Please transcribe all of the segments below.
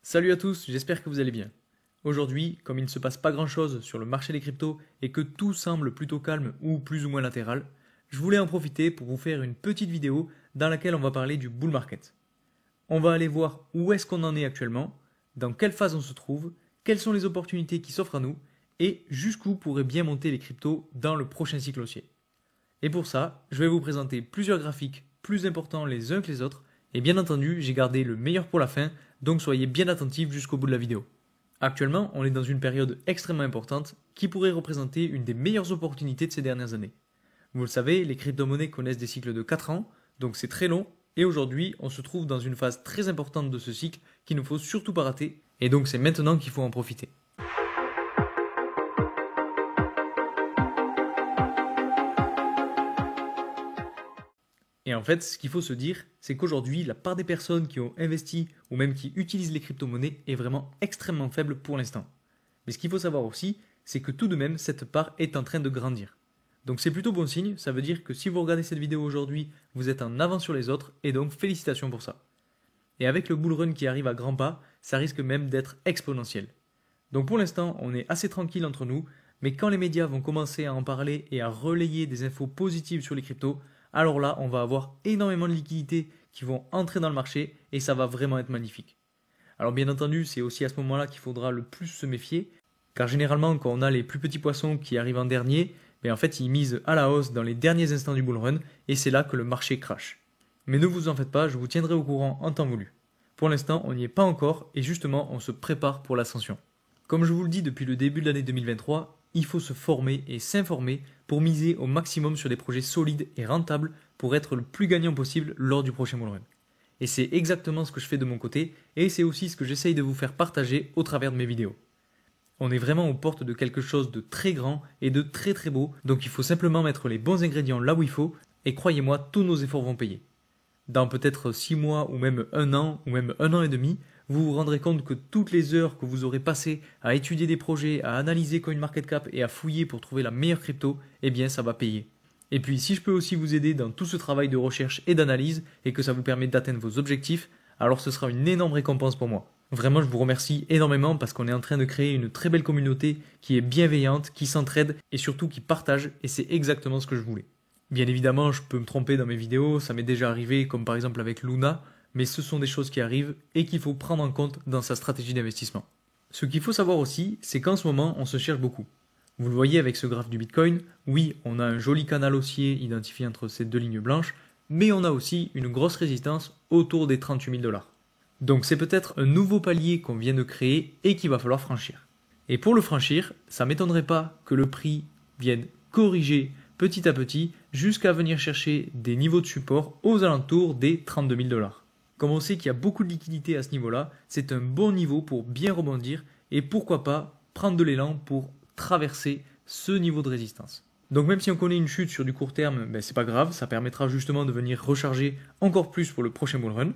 Salut à tous, j'espère que vous allez bien. Aujourd'hui, comme il ne se passe pas grand-chose sur le marché des cryptos et que tout semble plutôt calme ou plus ou moins latéral, je voulais en profiter pour vous faire une petite vidéo dans laquelle on va parler du bull market. On va aller voir où est-ce qu'on en est actuellement, dans quelle phase on se trouve, quelles sont les opportunités qui s'offrent à nous et jusqu'où pourraient bien monter les cryptos dans le prochain cycle haussier. Et pour ça, je vais vous présenter plusieurs graphiques plus importants les uns que les autres et bien entendu, j'ai gardé le meilleur pour la fin, donc soyez bien attentifs jusqu'au bout de la vidéo. Actuellement, on est dans une période extrêmement importante qui pourrait représenter une des meilleures opportunités de ces dernières années. Vous le savez, les crypto-monnaies connaissent des cycles de 4 ans, donc c'est très long, et aujourd'hui, on se trouve dans une phase très importante de ce cycle qu'il ne faut surtout pas rater, et donc c'est maintenant qu'il faut en profiter. Et en fait, ce qu'il faut se dire, c'est qu'aujourd'hui, la part des personnes qui ont investi ou même qui utilisent les crypto-monnaies est vraiment extrêmement faible pour l'instant. Mais ce qu'il faut savoir aussi, c'est que tout de même, cette part est en train de grandir. Donc c'est plutôt bon signe, ça veut dire que si vous regardez cette vidéo aujourd'hui, vous êtes en avance sur les autres et donc félicitations pour ça. Et avec le bull run qui arrive à grands pas, ça risque même d'être exponentiel. Donc pour l'instant, on est assez tranquille entre nous, mais quand les médias vont commencer à en parler et à relayer des infos positives sur les cryptos, alors là, on va avoir énormément de liquidités qui vont entrer dans le marché et ça va vraiment être magnifique. Alors bien entendu, c'est aussi à ce moment-là qu'il faudra le plus se méfier, car généralement, quand on a les plus petits poissons qui arrivent en dernier, en fait, ils misent à la hausse dans les derniers instants du bull run et c'est là que le marché crash. Mais ne vous en faites pas, je vous tiendrai au courant en temps voulu. Pour l'instant, on n'y est pas encore et justement, on se prépare pour l'ascension. Comme je vous le dis depuis le début de l'année 2023, il faut se former et s'informer pour miser au maximum sur des projets solides et rentables pour être le plus gagnant possible lors du prochain bull run. Et c'est exactement ce que je fais de mon côté et c'est aussi ce que j'essaye de vous faire partager au travers de mes vidéos. On est vraiment aux portes de quelque chose de très grand et de très très beau, donc il faut simplement mettre les bons ingrédients là où il faut et croyez-moi, tous nos efforts vont payer. Dans peut-être 6 mois ou même 1 an ou même 1 an et demi, vous vous rendrez compte que toutes les heures que vous aurez passées à étudier des projets, à analyser CoinMarketCap et à fouiller pour trouver la meilleure crypto, eh bien ça va payer. Et puis si je peux aussi vous aider dans tout ce travail de recherche et d'analyse et que ça vous permet d'atteindre vos objectifs, alors ce sera une énorme récompense pour moi. Vraiment, je vous remercie énormément parce qu'on est en train de créer une très belle communauté qui est bienveillante, qui s'entraide et surtout qui partage et c'est exactement ce que je voulais. Bien évidemment, je peux me tromper dans mes vidéos, ça m'est déjà arrivé comme par exemple avec Luna, mais ce sont des choses qui arrivent et qu'il faut prendre en compte dans sa stratégie d'investissement. Ce qu'il faut savoir aussi, c'est qu'en ce moment, on se cherche beaucoup. Vous le voyez avec ce graphe du Bitcoin, oui, on a un joli canal haussier identifié entre ces deux lignes blanches, mais on a aussi une grosse résistance autour des 38 000 $. Donc c'est peut-être un nouveau palier qu'on vient de créer et qu'il va falloir franchir. Et pour le franchir, ça ne m'étonnerait pas que le prix vienne corriger petit à petit jusqu'à venir chercher des niveaux de support aux alentours des 32 000 $. Comme on sait qu'il y a beaucoup de liquidités à ce niveau-là, c'est un bon niveau pour bien rebondir et pourquoi pas prendre de l'élan pour traverser ce niveau de résistance. Donc même si on connaît une chute sur du court terme, c'est pas grave, ça permettra justement de venir recharger encore plus pour le prochain bull run.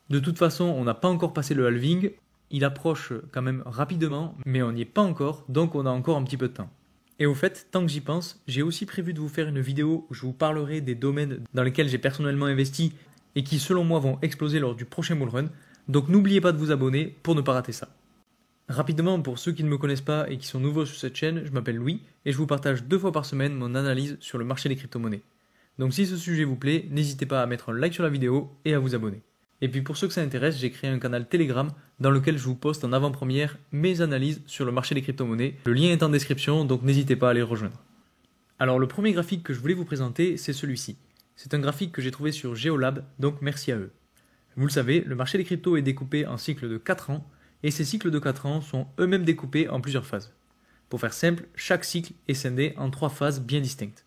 De toute façon, on n'a pas encore passé le halving, il approche quand même rapidement, mais on n'y est pas encore, donc on a encore un petit peu de temps. Et au fait, tant que j'y pense, j'ai aussi prévu de vous faire une vidéo où je vous parlerai des domaines dans lesquels j'ai personnellement investi et qui selon moi vont exploser lors du prochain bull run, donc n'oubliez pas de vous abonner pour ne pas rater ça. Rapidement, pour ceux qui ne me connaissent pas et qui sont nouveaux sur cette chaîne, je m'appelle Louis et je vous partage 2 fois par semaine mon analyse sur le marché des crypto-monnaies. Donc si ce sujet vous plaît, n'hésitez pas à mettre un like sur la vidéo et à vous abonner. Et puis pour ceux que ça intéresse, j'ai créé un canal Telegram dans lequel je vous poste en avant-première mes analyses sur le marché des crypto-monnaies. Le lien est en description, donc n'hésitez pas à les rejoindre. Alors le premier graphique que je voulais vous présenter, c'est celui-ci. C'est un graphique que j'ai trouvé sur Geolab, donc merci à eux. Vous le savez, le marché des cryptos est découpé en cycles de 4 ans, et ces cycles de 4 ans sont eux-mêmes découpés en plusieurs phases. Pour faire simple, chaque cycle est scindé en 3 phases bien distinctes.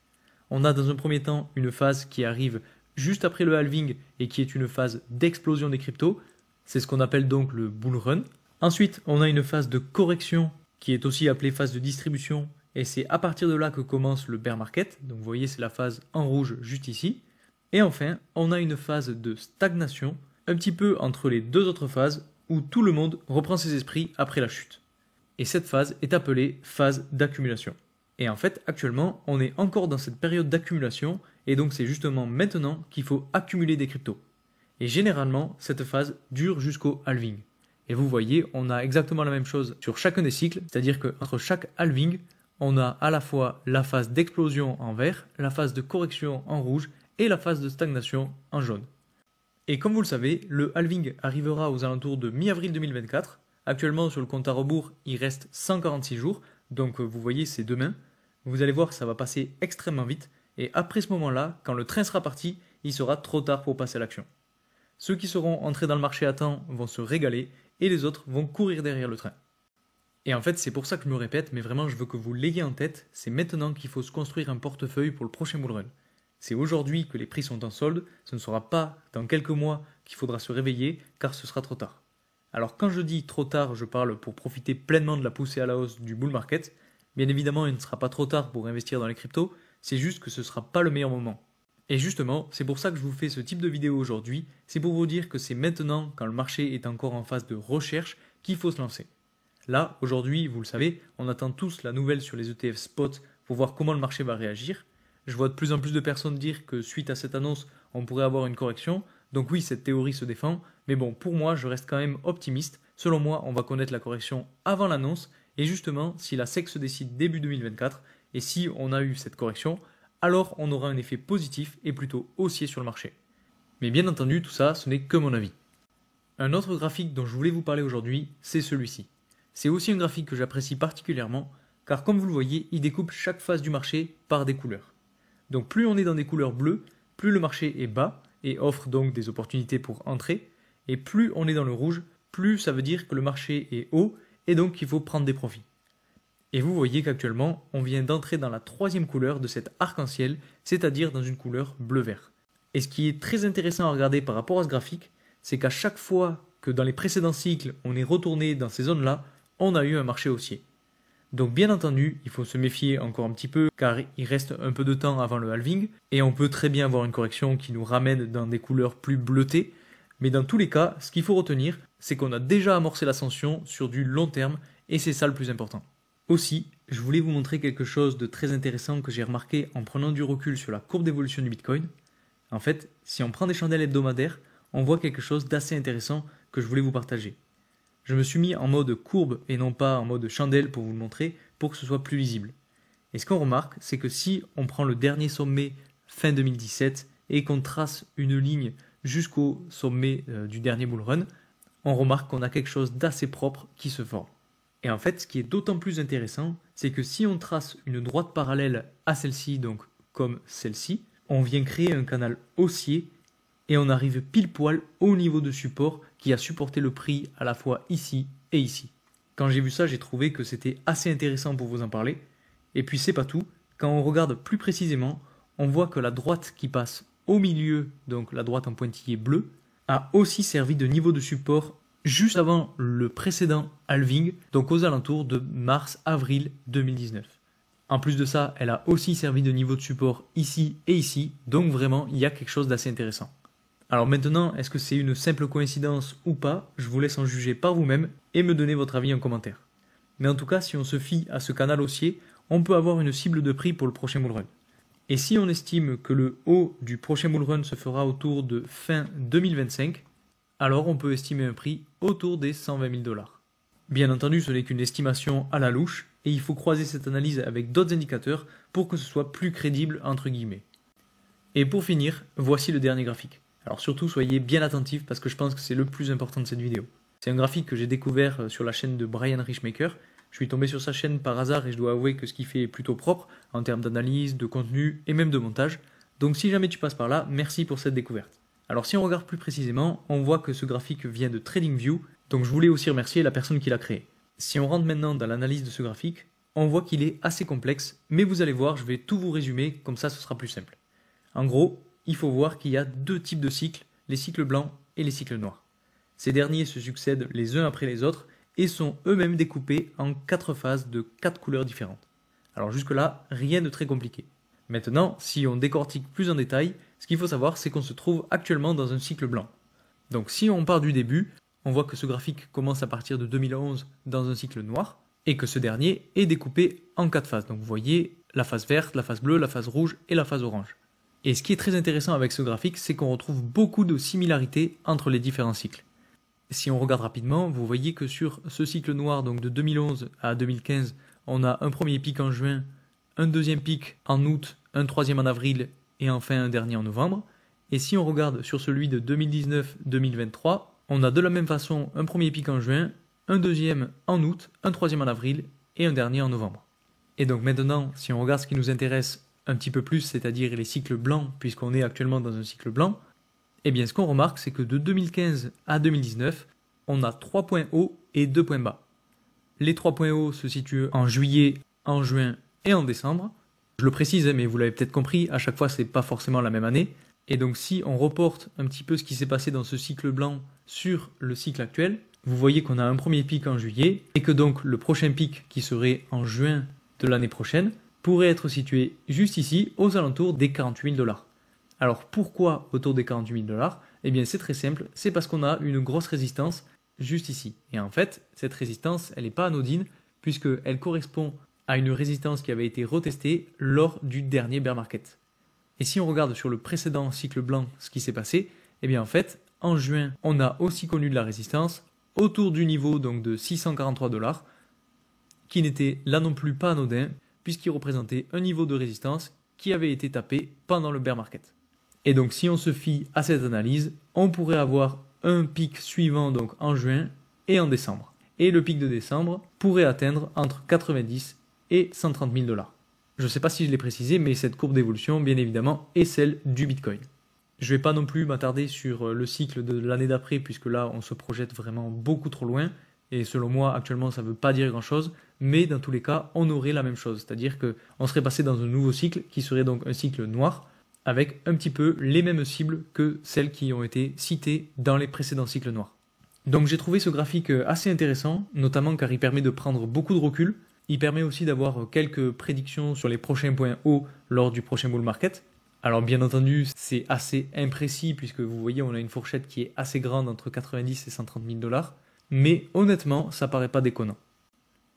On a dans un premier temps une phase qui arrive juste après le halving et qui est une phase d'explosion des cryptos, c'est ce qu'on appelle donc le bull run. Ensuite, on a une phase de correction qui est aussi appelée phase de distribution et c'est à partir de là que commence le bear market, donc vous voyez c'est la phase en rouge juste ici. Et enfin, on a une phase de stagnation, un petit peu entre les 2 autres phases où tout le monde reprend ses esprits après la chute. Et cette phase est appelée phase d'accumulation. Et en fait, actuellement, on est encore dans cette période d'accumulation et donc c'est justement maintenant qu'il faut accumuler des cryptos. Et généralement, cette phase dure jusqu'au halving. Et vous voyez, on a exactement la même chose sur chacun des cycles, c'est-à-dire qu'entre chaque halving, on a à la fois la phase d'explosion en vert, la phase de correction en rouge et la phase de stagnation en jaune. Et comme vous le savez, le halving arrivera aux alentours de mi-avril 2024. Actuellement, sur le compte à rebours, il reste 146 jours, donc vous voyez, c'est demain. Vous allez voir, ça va passer extrêmement vite, et après ce moment-là, quand le train sera parti, il sera trop tard pour passer à l'action. Ceux qui seront entrés dans le marché à temps vont se régaler, et les autres vont courir derrière le train. Et en fait, c'est pour ça que je me répète, mais vraiment, je veux que vous l'ayez en tête, c'est maintenant qu'il faut se construire un portefeuille pour le prochain bull run. C'est aujourd'hui que les prix sont en solde, ce ne sera pas dans quelques mois qu'il faudra se réveiller, car ce sera trop tard. Alors quand je dis trop tard, je parle pour profiter pleinement de la poussée à la hausse du bull market. Bien évidemment, il ne sera pas trop tard pour investir dans les cryptos, c'est juste que ce ne sera pas le meilleur moment. Et justement, c'est pour ça que je vous fais ce type de vidéo aujourd'hui, c'est pour vous dire que c'est maintenant, quand le marché est encore en phase de recherche, qu'il faut se lancer. Là, aujourd'hui, vous le savez, on attend tous la nouvelle sur les ETF spot pour voir comment le marché va réagir. Je vois de plus en plus de personnes dire que suite à cette annonce, on pourrait avoir une correction. Donc oui, cette théorie se défend, mais bon, pour moi, je reste quand même optimiste. Selon moi, on va connaître la correction avant l'annonce, et justement, si la SEC se décide début 2024, et si on a eu cette correction, alors on aura un effet positif et plutôt haussier sur le marché. Mais bien entendu, tout ça, ce n'est que mon avis. Un autre graphique dont je voulais vous parler aujourd'hui, c'est celui-ci. C'est aussi un graphique que j'apprécie particulièrement, car comme vous le voyez, il découpe chaque phase du marché par des couleurs. Donc plus on est dans des couleurs bleues, plus le marché est bas, et offre donc des opportunités pour entrer, et plus on est dans le rouge, plus ça veut dire que le marché est haut, et donc il faut prendre des profits. Et vous voyez qu'actuellement, on vient d'entrer dans la troisième couleur de cet arc-en-ciel, c'est-à-dire dans une couleur bleu-vert. Et ce qui est très intéressant à regarder par rapport à ce graphique, c'est qu'à chaque fois que dans les précédents cycles, on est retourné dans ces zones-là, on a eu un marché haussier. Donc bien entendu, il faut se méfier encore un petit peu car il reste un peu de temps avant le halving et on peut très bien avoir une correction qui nous ramène dans des couleurs plus bleutées. Mais dans tous les cas, ce qu'il faut retenir, c'est qu'on a déjà amorcé l'ascension sur du long terme et c'est ça le plus important. Aussi, je voulais vous montrer quelque chose de très intéressant que j'ai remarqué en prenant du recul sur la courbe d'évolution du Bitcoin. En fait, si on prend des chandelles hebdomadaires, on voit quelque chose d'assez intéressant que je voulais vous partager. Je me suis mis en mode courbe et non pas en mode chandelle pour vous le montrer, pour que ce soit plus lisible. Et ce qu'on remarque, c'est que si on prend le dernier sommet fin 2017 et qu'on trace une ligne jusqu'au sommet du dernier bull run, on remarque qu'on a quelque chose d'assez propre qui se forme. Et en fait, ce qui est d'autant plus intéressant, c'est que si on trace une droite parallèle à celle-ci, donc comme celle-ci, on vient créer un canal haussier et on arrive pile poil au niveau de support qui a supporté le prix à la fois ici et ici. Quand j'ai vu ça, j'ai trouvé que c'était assez intéressant pour vous en parler. Et puis c'est pas tout, quand on regarde plus précisément, on voit que la droite qui passe au milieu, donc la droite en pointillé bleu, a aussi servi de niveau de support juste avant le précédent halving, donc aux alentours de mars-avril 2019. En plus de ça, elle a aussi servi de niveau de support ici et ici, donc vraiment, il y a quelque chose d'assez intéressant. Alors maintenant, est-ce que c'est une simple coïncidence ou pas? Je vous laisse en juger par vous-même et me donner votre avis en commentaire. Mais en tout cas, si on se fie à ce canal haussier, on peut avoir une cible de prix pour le prochain bull run. Et si on estime que le haut du prochain bull run se fera autour de fin 2025, alors on peut estimer un prix autour des 120 000 $. Bien entendu, ce n'est qu'une estimation à la louche et il faut croiser cette analyse avec d'autres indicateurs pour que ce soit plus crédible entre guillemets. Et pour finir, voici le dernier graphique. Alors surtout, soyez bien attentifs parce que je pense que c'est le plus important de cette vidéo. C'est un graphique que j'ai découvert sur la chaîne de Brian Richmaker. Je suis tombé sur sa chaîne par hasard et je dois avouer que ce qu'il fait est plutôt propre en termes d'analyse, de contenu et même de montage. Donc si jamais tu passes par là, merci pour cette découverte. Alors si on regarde plus précisément, on voit que ce graphique vient de TradingView, donc je voulais aussi remercier la personne qui l'a créé. Si on rentre maintenant dans l'analyse de ce graphique, on voit qu'il est assez complexe, mais vous allez voir, je vais tout vous résumer, comme ça ce sera plus simple. En gros, il faut voir qu'il y a deux types de cycles, les cycles blancs et les cycles noirs. Ces derniers se succèdent les uns après les autres et sont eux-mêmes découpés en 4 phases de 4 couleurs différentes. Alors jusque-là, rien de très compliqué. Maintenant, si on décortique plus en détail, ce qu'il faut savoir, c'est qu'on se trouve actuellement dans un cycle blanc. Donc si on part du début, on voit que ce graphique commence à partir de 2011 dans un cycle noir, et que ce dernier est découpé en 4 phases. Donc vous voyez la phase verte, la phase bleue, la phase rouge et la phase orange. Et ce qui est très intéressant avec ce graphique, c'est qu'on retrouve beaucoup de similarités entre les différents cycles. Si on regarde rapidement, vous voyez que sur ce cycle noir, donc de 2011 à 2015, on a un premier pic en juin, un deuxième pic en août, un troisième en avril et enfin un dernier en novembre. Et si on regarde sur celui de 2019-2023, on a de la même façon un premier pic en juin, un deuxième en août, un troisième en avril et un dernier en novembre. Et donc maintenant, si on regarde ce qui nous intéresse un petit peu plus, c'est-à-dire les cycles blancs, puisqu'on est actuellement dans un cycle blanc, eh bien ce qu'on remarque, c'est que de 2015 à 2019, on a 3 points hauts et 2 points bas. Les 3 points hauts se situent en juillet, en juin et en décembre. Je le précise, mais vous l'avez peut-être compris, à chaque fois c'est pas forcément la même année. Et donc si on reporte un petit peu ce qui s'est passé dans ce cycle blanc sur le cycle actuel, vous voyez qu'on a un premier pic en juillet et que donc le prochain pic qui serait en juin de l'année prochaine pourrait être situé juste ici aux alentours des 48 000 $. Alors pourquoi autour des 48 000 $? Eh bien c'est très simple, c'est parce qu'on a une grosse résistance juste ici. Et en fait, cette résistance, elle n'est pas anodine puisqu'elle correspond à une résistance qui avait été retestée lors du dernier bear market. Et si on regarde sur le précédent cycle blanc ce qui s'est passé, eh bien en fait, en juin, on a aussi connu de la résistance autour du niveau donc de 643 $, qui n'était là non plus pas anodin, puisqu'il représentait un niveau de résistance qui avait été tapé pendant le bear market. Et donc si on se fie à cette analyse, on pourrait avoir un pic suivant donc en juin et en décembre. Et le pic de décembre pourrait atteindre entre 90 et 130 000 $. Je ne sais pas si je l'ai précisé, mais cette courbe d'évolution, bien évidemment, est celle du Bitcoin. Je ne vais pas non plus m'attarder sur le cycle de l'année d'après, puisque là, on se projette vraiment beaucoup trop loin. Et selon moi, actuellement, ça ne veut pas dire grand-chose. Mais dans tous les cas, on aurait la même chose. C'est-à-dire qu'on serait passé dans un nouveau cycle, qui serait donc un cycle noir, avec un petit peu les mêmes cibles que celles qui ont été citées dans les précédents cycles noirs. Donc j'ai trouvé ce graphique assez intéressant, notamment car il permet de prendre beaucoup de recul. Il permet aussi d'avoir quelques prédictions sur les prochains points hauts lors du prochain bull market. Alors bien entendu, c'est assez imprécis puisque vous voyez, on a une fourchette qui est assez grande entre 90 et 130 000 $. Mais honnêtement, ça paraît pas déconnant.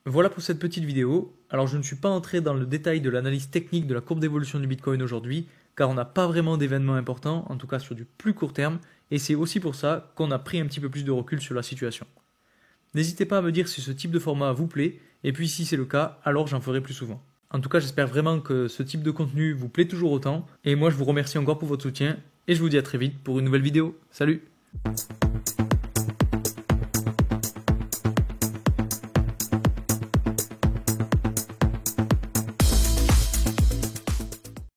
Voilà pour cette petite vidéo. Alors je ne suis pas entré dans le détail de l'analyse technique de la courbe d'évolution du Bitcoin aujourd'hui, car on n'a pas vraiment d'événements importants, en tout cas sur du plus court terme, et c'est aussi pour ça qu'on a pris un petit peu plus de recul sur la situation. N'hésitez pas à me dire si ce type de format vous plaît, et puis si c'est le cas, alors j'en ferai plus souvent. En tout cas, j'espère vraiment que ce type de contenu vous plaît toujours autant, et moi je vous remercie encore pour votre soutien, et je vous dis à très vite pour une nouvelle vidéo. Salut!